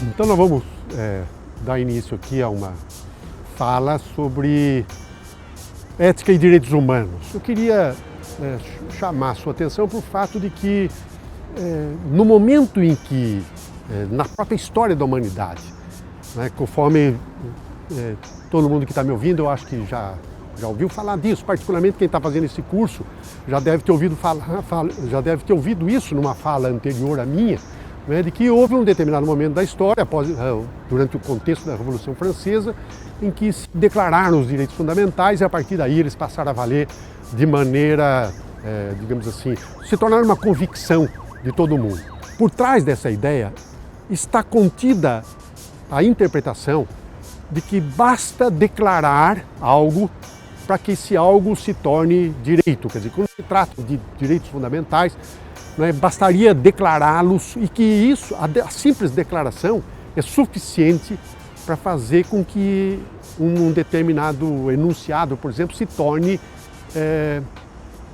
Então nós vamos dar início aqui a uma fala sobre ética e direitos humanos. Eu queria chamar a sua atenção para o fato de que no momento em que, na própria história da humanidade, conforme todo mundo que está me ouvindo, eu acho que já ouviu falar disso, particularmente quem está fazendo esse curso, já deve ter ouvido isso numa fala anterior à minha, de que houve um determinado momento da história, durante o contexto da Revolução Francesa, em que se declararam os direitos fundamentais e a partir daí eles passaram a valer de maneira, digamos assim, se tornaram uma convicção de todo mundo. Por trás dessa ideia está contida a interpretação de que basta declarar algo para que esse algo se torne direito. Quer dizer, quando se trata de direitos fundamentais, bastaria declará-los e que isso, a simples declaração é suficiente para fazer com que um determinado enunciado, por exemplo, se torne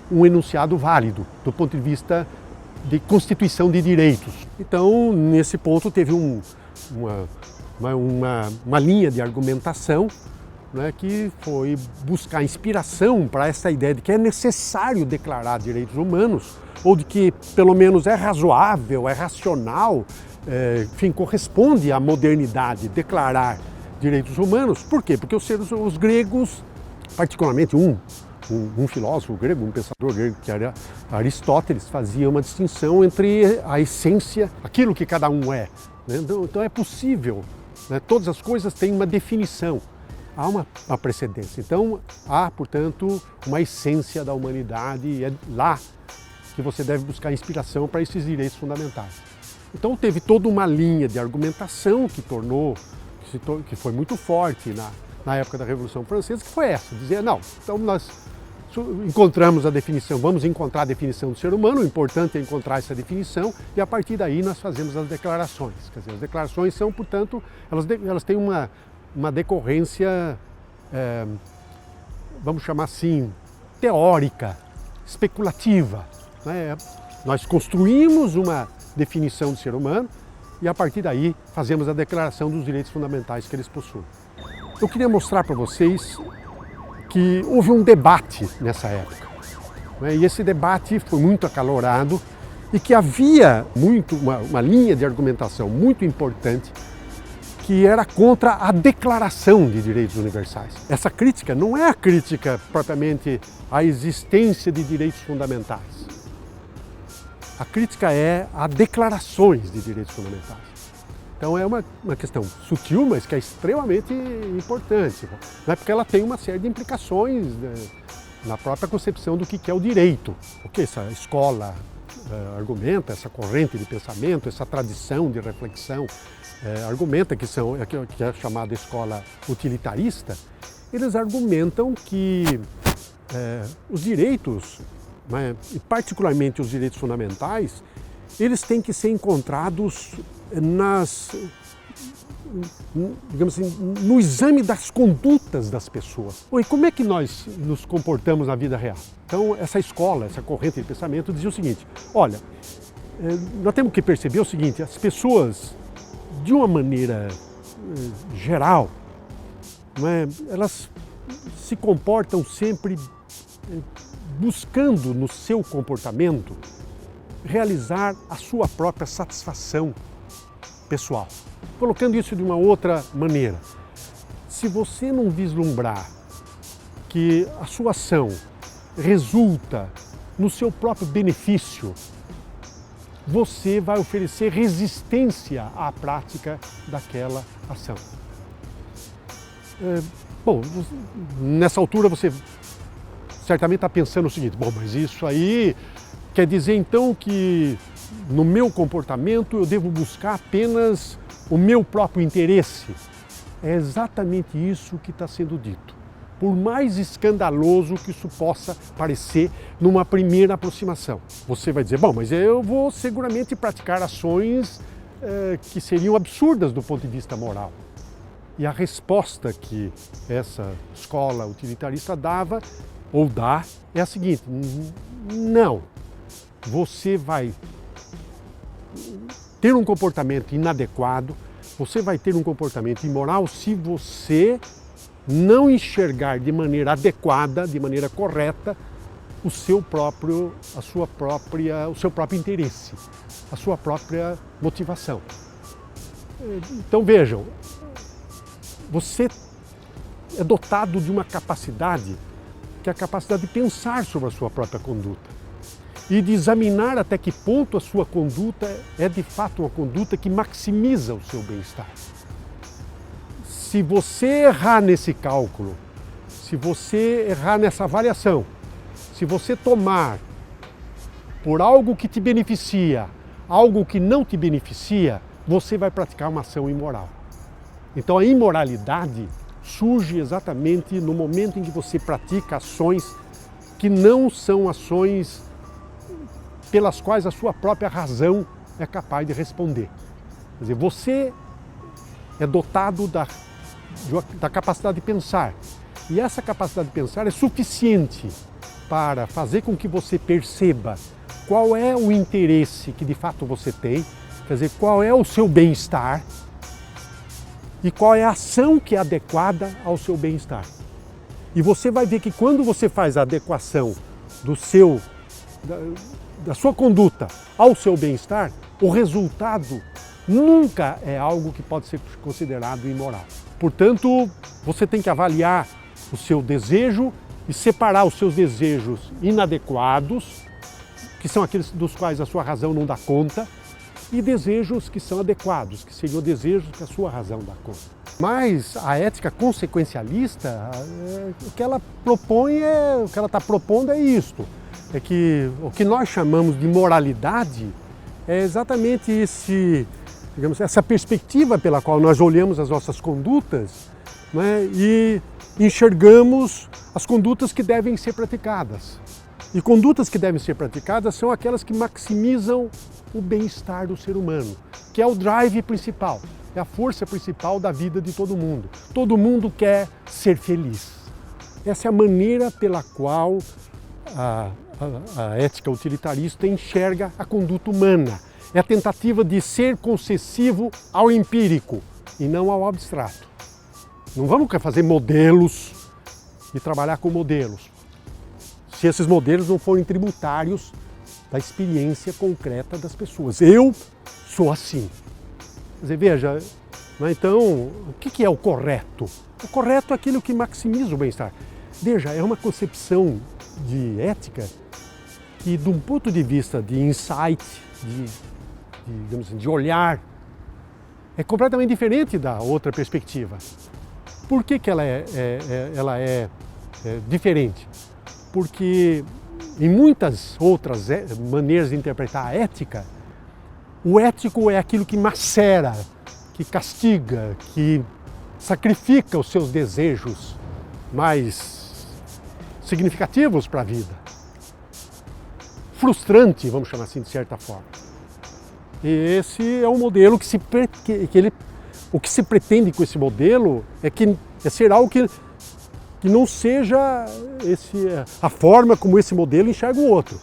um enunciado válido do ponto de vista de constituição de direitos. Então, nesse ponto, teve uma linha de argumentação que foi buscar inspiração para essa ideia de que é necessário declarar direitos humanos, ou de que pelo menos é razoável, é racional, enfim, corresponde à modernidade declarar direitos humanos. Por quê? Porque os gregos, particularmente um filósofo grego, um pensador grego que era Aristóteles, fazia uma distinção entre a essência, aquilo que cada um é. Então é possível, todas as coisas têm uma definição. Há uma precedência. Então, há, portanto, uma essência da humanidade e é lá que você deve buscar inspiração para esses direitos fundamentais. Então, teve toda uma linha de argumentação que foi muito forte na época da Revolução Francesa, que foi essa, dizer, não, então nós encontramos a definição, vamos encontrar a definição do ser humano, o importante é encontrar essa definição e a partir daí nós fazemos as declarações. Quer dizer, as declarações são, portanto, elas têm uma decorrência, vamos chamar assim, teórica, especulativa. Nós construímos uma definição do ser humano e a partir daí fazemos a declaração dos direitos fundamentais que eles possuem. Eu queria mostrar para vocês que houve um debate nessa época. E esse debate foi muito acalorado e que havia uma linha de argumentação muito importante que era contra a Declaração de Direitos Universais. Essa crítica não é a crítica propriamente à existência de direitos fundamentais. A crítica é a declarações de direitos fundamentais. Então é uma questão sutil, mas que é extremamente importante, porque ela tem uma série de implicações na própria concepção do que é o direito. O que essa escola argumenta, essa corrente de pensamento, essa tradição de reflexão argumenta, que é chamada escola utilitarista, eles argumentam que os direitos, e particularmente os direitos fundamentais, eles têm que ser encontrados digamos assim, no exame das condutas das pessoas. E como é que nós nos comportamos na vida real? Então, essa escola, essa corrente de pensamento dizia o seguinte, olha, nós temos que perceber o seguinte, as pessoas, de uma maneira geral, elas se comportam sempre buscando no seu comportamento realizar a sua própria satisfação pessoal. Colocando isso de uma outra maneira, se você não vislumbrar que a sua ação resulta no seu próprio benefício, você vai oferecer resistência à prática daquela ação. Bom, nessa altura você certamente está pensando o seguinte, bom, mas isso aí quer dizer então que no meu comportamento eu devo buscar apenas o meu próprio interesse? É exatamente isso que está sendo dito. Por mais escandaloso que isso possa parecer numa primeira aproximação. Você vai dizer, bom, mas eu vou seguramente praticar ações que seriam absurdas do ponto de vista moral. E a resposta que essa escola utilitarista dava, ou dá, é a seguinte, não, você vai ter um comportamento inadequado Você vai ter um comportamento imoral se você não enxergar de maneira adequada, de maneira correta, o seu próprio interesse, a sua própria motivação. Então vejam, você é dotado de uma capacidade, que é a capacidade de pensar sobre a sua própria conduta e de examinar até que ponto a sua conduta é de fato uma conduta que maximiza o seu bem-estar. Se você errar nesse cálculo, se você errar nessa avaliação, se você tomar por algo que te beneficia, algo que não te beneficia, você vai praticar uma ação imoral. Então a imoralidade surge exatamente no momento em que você pratica ações que não são ações pelas quais a sua própria razão é capaz de responder. Quer dizer, você é dotado da capacidade de pensar. E essa capacidade de pensar é suficiente para fazer com que você perceba qual é o interesse que de fato você tem, quer dizer, qual é o seu bem-estar e qual é a ação que é adequada ao seu bem-estar. E você vai ver que quando você faz a adequação da sua conduta ao seu bem-estar, o resultado nunca é algo que pode ser considerado imoral. Portanto, você tem que avaliar o seu desejo e separar os seus desejos inadequados, que são aqueles dos quais a sua razão não dá conta, e desejos que são adequados, que seriam desejos que a sua razão dá conta. Mas a ética consequencialista, o que ela está propondo é isto, é que o que nós chamamos de moralidade é exatamente essa perspectiva pela qual nós olhamos as nossas condutas, né, e enxergamos as condutas que devem ser praticadas. E condutas que devem ser praticadas são aquelas que maximizam o bem-estar do ser humano, que é o drive principal, é a força principal da vida de todo mundo. Todo mundo quer ser feliz. Essa é a maneira pela qual a ética utilitarista enxerga a conduta humana. É a tentativa de ser concessivo ao empírico e não ao abstrato. Não vamos fazer modelos e trabalhar com modelos, se esses modelos não forem tributários da experiência concreta das pessoas. Eu sou assim. Quer dizer, veja, então, o que é o correto? O correto é aquilo que maximiza o bem-estar. Veja, é uma concepção de ética que, de um ponto de vista de insight, digamos assim, de olhar, é completamente diferente da outra perspectiva. Por que ela é diferente? Porque em muitas outras maneiras de interpretar a ética, o ético é aquilo que macera, que castiga, que sacrifica os seus desejos mais significativos para a vida. Frustrante, vamos chamar assim, de certa forma. E esse é um modelo o que se pretende com esse modelo é ser algo que não seja a forma como esse modelo enxerga o outro.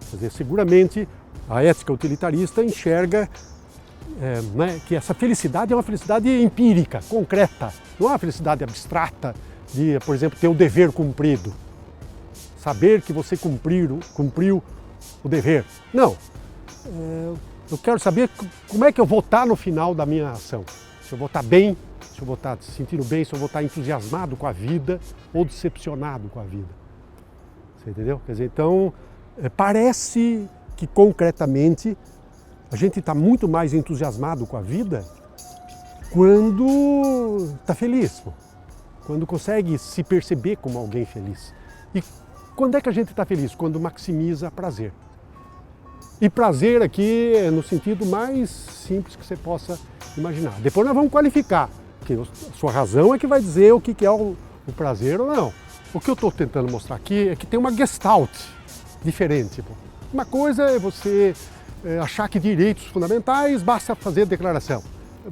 Quer dizer, seguramente a ética utilitarista enxerga que essa felicidade é uma felicidade empírica, concreta, não é uma felicidade abstrata de, por exemplo, ter o dever cumprido, saber que você cumpriu o dever. Não, eu quero saber como é que eu vou estar no final da minha ação. Se eu vou estar bem, se eu vou estar se sentindo bem, se eu vou estar entusiasmado com a vida ou decepcionado com a vida. Você entendeu? Quer dizer, então, parece que concretamente a gente está muito mais entusiasmado com a vida quando está feliz, quando consegue se perceber como alguém feliz. E quando é que a gente está feliz? Quando maximiza prazer. E prazer aqui é no sentido mais simples que você possa imaginar. Depois nós vamos qualificar, porque a sua razão é que vai dizer o que é o prazer ou não. O que eu estou tentando mostrar aqui é que tem uma gestalt diferente. Uma coisa é você achar que direitos fundamentais basta fazer declaração,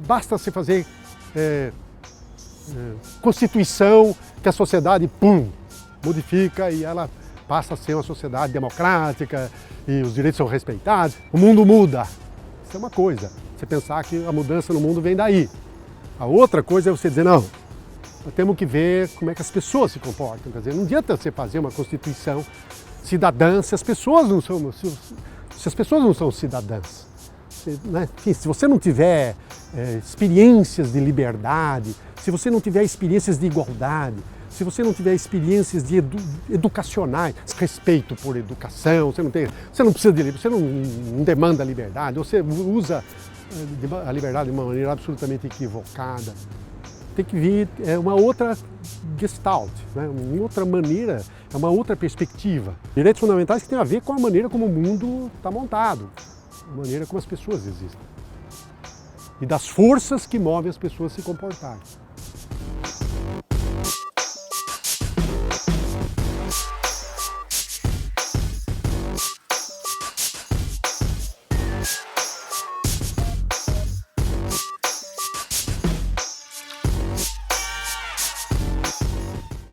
basta você fazer constituição que a sociedade, modifica e ela passa a ser uma sociedade democrática e os direitos são respeitados, o mundo muda. Isso é uma coisa, você pensar que a mudança no mundo vem daí. A outra coisa é você dizer, não, nós temos que ver como é que as pessoas se comportam. Quer dizer, não adianta você fazer uma Constituição cidadã se as pessoas não são, se as pessoas não são cidadãs. Né? Enfim, se você não tiver experiências de liberdade, se você não tiver experiências de igualdade, se você não tiver experiências de educacionais, respeito por educação, você não precisa de você não demanda liberdade, você usa a liberdade de uma maneira absolutamente equivocada. Tem que vir uma outra gestalt, né? Uma outra maneira, é uma outra perspectiva. Direitos fundamentais que tem a ver com a maneira como o mundo está montado, a maneira como as pessoas existem e das forças que movem as pessoas a se comportarem.